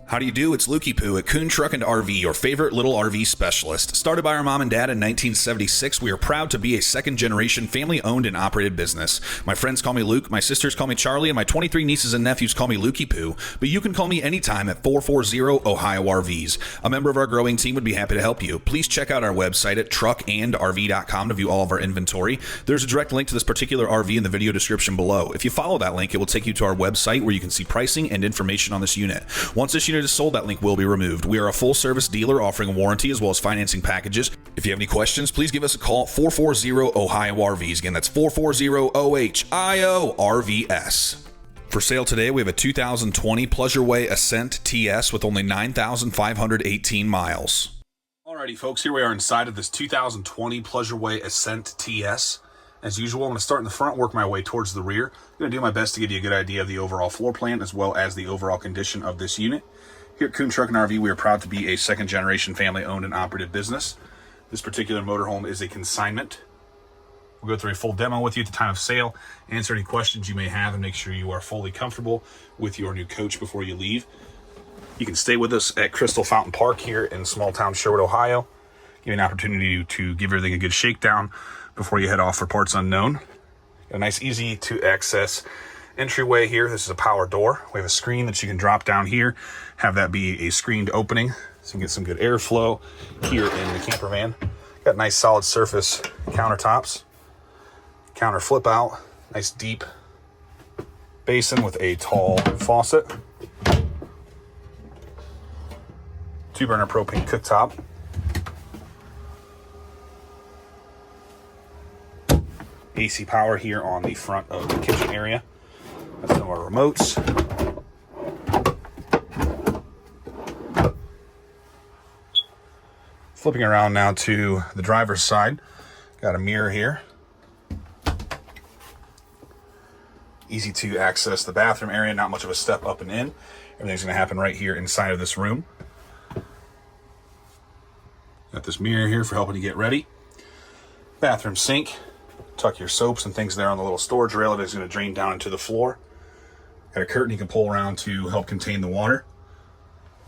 How do you do? It's Lukey Poo at Kuhn Truck and RV, your favorite little RV specialist. Started by our mom and dad in 1976, we are proud to be a second-generation family-owned and operated business. My friends call me Luke, my sisters call me Charlie, and my 23 nieces and nephews call me Lukey Poo. But you can call me anytime at 440 Ohio RVs. A member of our growing team would be happy to help you. Please check out our website at truckandrv.com to view all of our inventory. There's a direct link to this particular RV in the video description below. If you follow that link, it will take you to our website where you can see pricing and information on this unit. Once this unit is sold, that link will be removed. We are a full-service dealer offering a warranty as well as financing packages. If you have any questions, please give us a call at 440 Ohio RVs. Again, that's 440 OHIO RVS. For sale today, we have a 2020 Pleasureway Ascent-TS with only 9,518 miles. Alrighty, folks, here we are inside of this 2020 Pleasureway Ascent-TS. As usual, I'm going to start in the front, work my way towards the rear. I'm going to do my best to give you a good idea of the overall floor plan as well as the overall condition of this unit. Here at Kuhn Truck and RV, we are proud to be a second-generation family-owned and operated business. This particular motorhome is a consignment. We'll go through a full demo with you at the time of sale, answer any questions you may have, and make sure you are fully comfortable with your new coach before you leave. You can stay with us at Crystal Fountain Park here in small-town Sherwood, Ohio. Give you an opportunity to give everything a good shakedown before you head off for parts unknown. Got a nice, easy-to-access entryway here. This is a power door. We have a screen that you can drop down here, have that be a screened opening so you can get some good airflow here in the camper van. Got nice solid surface countertops, counter flip out, nice deep basin with a tall faucet, 2-burner propane cooktop, AC power here on the front of the kitchen area. That's some of our remotes. Flipping around now to the driver's side. Got a mirror here. Easy to access the bathroom area, not much of a step up and in. Everything's going to happen right here inside of this room. Got this mirror here for helping you get ready. Bathroom sink. Tuck your soaps and things there on the little storage rail. It is going to drain down into the floor. Got a curtain you can pull around to help contain the water.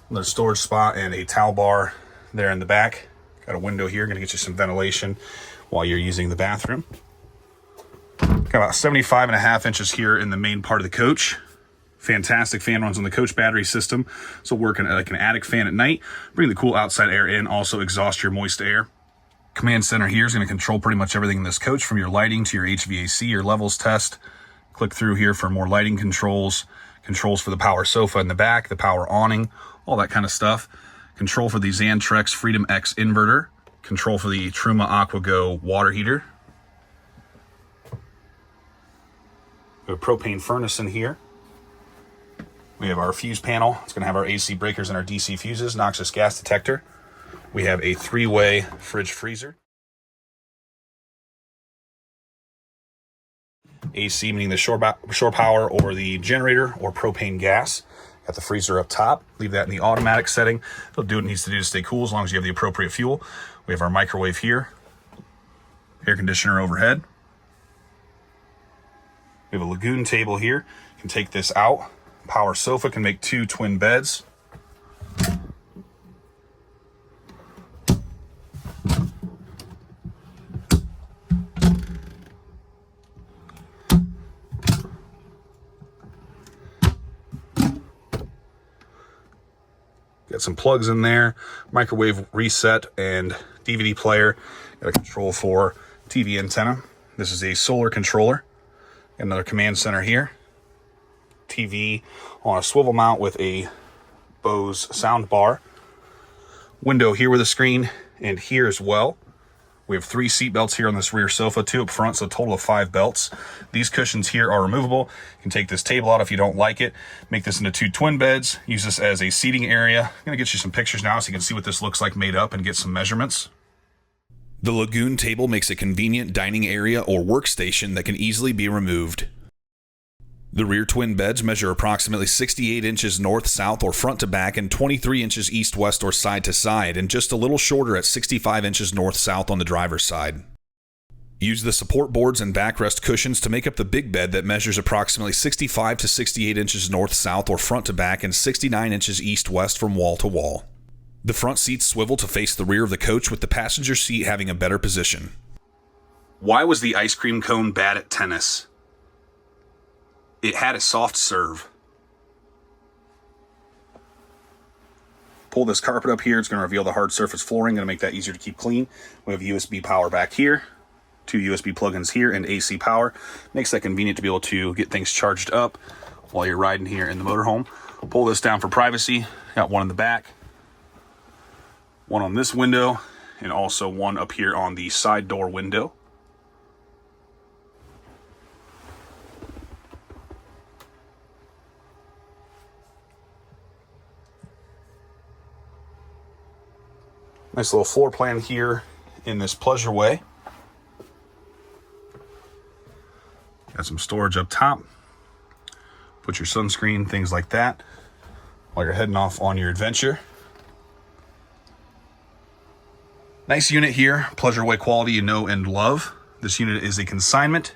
Another storage spot and a towel bar there in the back. Got a window here, going to get you some ventilation while you're using the bathroom. Got about 75.5 inches here in the main part of the coach. Fantastic fan runs on the coach battery system. So working like an attic fan at night. Bring the cool outside air in, also exhaust your moist air. Command center here is going to control pretty much everything in this coach, from your lighting to your HVAC, your levels test. Click through here for more lighting controls, controls for the power sofa in the back, the power awning, all that kind of stuff. Control for the Xantrex Freedom X inverter, control for the Truma AquaGo water heater. We have a propane furnace in here. We have our fuse panel. It's going to have our AC breakers and our DC fuses, noxious gas detector. We have a 3-way fridge freezer. AC meaning the shore power or the generator or propane gas. Got the freezer up top. Leave that in the automatic setting. It'll do what it needs to do to stay cool as long as you have the appropriate fuel. We have our microwave here. Air conditioner overhead. We have a lagoon table here. You can take this out. Power sofa can make 2 twin beds. Got some plugs in there, microwave reset and DVD player. Got a control for TV antenna. This is a solar controller. Got another command center here. TV on a swivel mount with a Bose sound bar. Window here with a screen and here as well. We have 3 seat belts here on this rear sofa, 2 up front, so a total of 5 belts. These cushions here are removable. You can take this table out if you don't like it. Make this into 2 twin beds. Use this as a seating area. I'm going to get you some pictures now so you can see what this looks like made up and get some measurements. The lagoon table makes a convenient dining area or workstation that can easily be removed. The rear twin beds measure approximately 68 inches north-south or front to back and 23 inches east-west or side to side, and just a little shorter at 65 inches north-south on the driver's side. Use the support boards and backrest cushions to make up the big bed that measures approximately 65 to 68 inches north-south or front to back and 69 inches east-west from wall to wall. The front seats swivel to face the rear of the coach, with the passenger seat having a better position. Why was the ice cream cone bad at tennis? It had a soft serve. Pull this carpet up here. It's going to reveal the hard surface flooring, going to make that easier to keep clean. We have USB power back here, 2 USB plug-ins here, and AC power. Makes that convenient to be able to get things charged up while you're riding here in the motorhome. Pull this down for privacy. Got one in the back, one on this window, and also one up here on the side door window. Nice little floor plan here in this pleasure way. Got some storage up top. Put your sunscreen, things like that, while you're heading off on your adventure. Nice unit here, pleasure way quality you know and love. This unit is a consignment.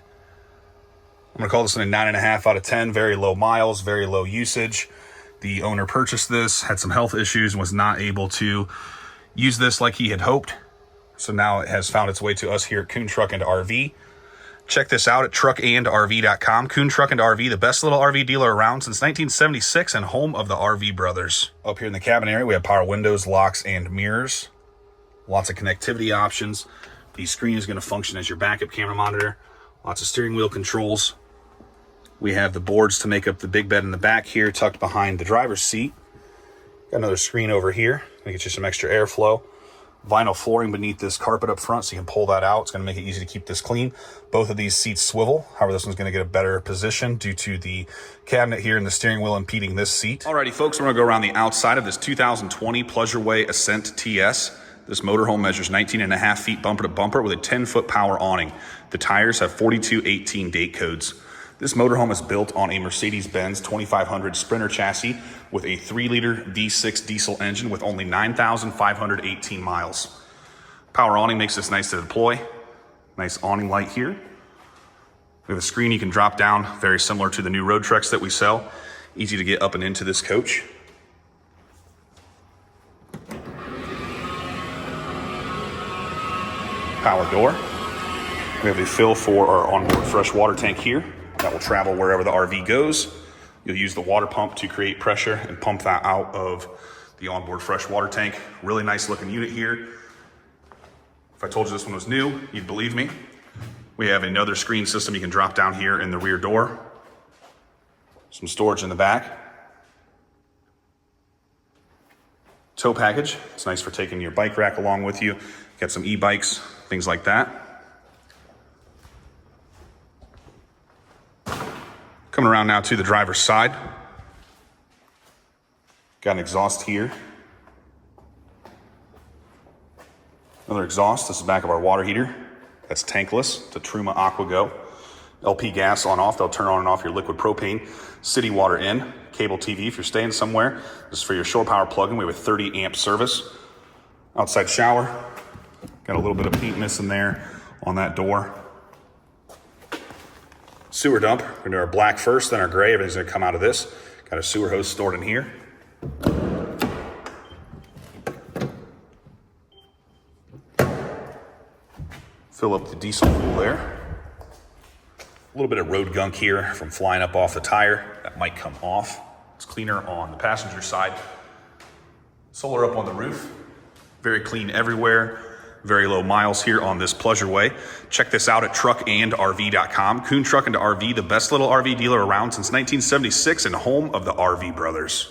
I'm gonna call this one a 9.5 out of 10. Very low miles, very low usage. The owner purchased this, had some health issues, and was not able to use this like he had hoped. So now it has found its way to us here at Kuhn Truck and RV. Check this out at truckandrv.com. Kuhn Truck and RV, the best little RV dealer around since 1976 and home of the RV brothers. Up here in the cabin area, we have power windows, locks, and mirrors. Lots of connectivity options. The screen is going to function as your backup camera monitor. Lots of steering wheel controls. We have the boards to make up the big bed in the back here, tucked behind the driver's seat. Got another screen over here to get you some extra airflow. Vinyl flooring beneath this carpet up front, so you can pull that out. It's going to make it easy to keep this clean. Both of these seats swivel. However, this one's going to get a better position due to the cabinet here and the steering wheel impeding this seat. Alrighty, folks, we're going to go around the outside of this 2020 Pleasureway Ascent-TS. This motorhome measures 19.5 feet bumper to bumper with a 10-foot power awning. The tires have 4218 date codes. This motorhome is built on a Mercedes-Benz 2500 Sprinter chassis with a 3-liter V6 diesel engine with only 9,518 miles. Power awning makes this nice to deploy. Nice awning light here. We have a screen you can drop down, very similar to the new road trucks that we sell. Easy to get up and into this coach. Power door. We have a fill for our onboard fresh water tank here. That will travel wherever the RV goes. You'll use the water pump to create pressure and pump that out of the onboard fresh water tank. Really nice looking unit here. If I told you this one was new, you'd believe me. We have another screen system you can drop down here in the rear door. Some storage in the back. Tow package. It's nice for taking your bike rack along with you. Got some e-bikes, things like that. Coming around now to the driver's side. Got an exhaust here. Another exhaust. This is the back of our water heater. That's tankless. It's a Truma AquaGo. LP gas on off. They'll turn on and off your liquid propane. City water in. Cable TV if you're staying somewhere. This is for your shore power plug-in. We have a 30 amp service. Outside shower. Got a little bit of paint missing there on that door. Sewer dump. We're gonna do our black first, then our gray. Everything's gonna come out of this. Got a sewer hose stored in here. Fill up the diesel fuel there. A little bit of road gunk here from flying up off the tire. That might come off. It's cleaner on the passenger side. Solar up on the roof. Very clean everywhere. Very low miles here on this Pleasureway. Check this out at truckandrv.com. Kuhn Truck and RV, the best little RV dealer around since 1976 and home of the RV brothers.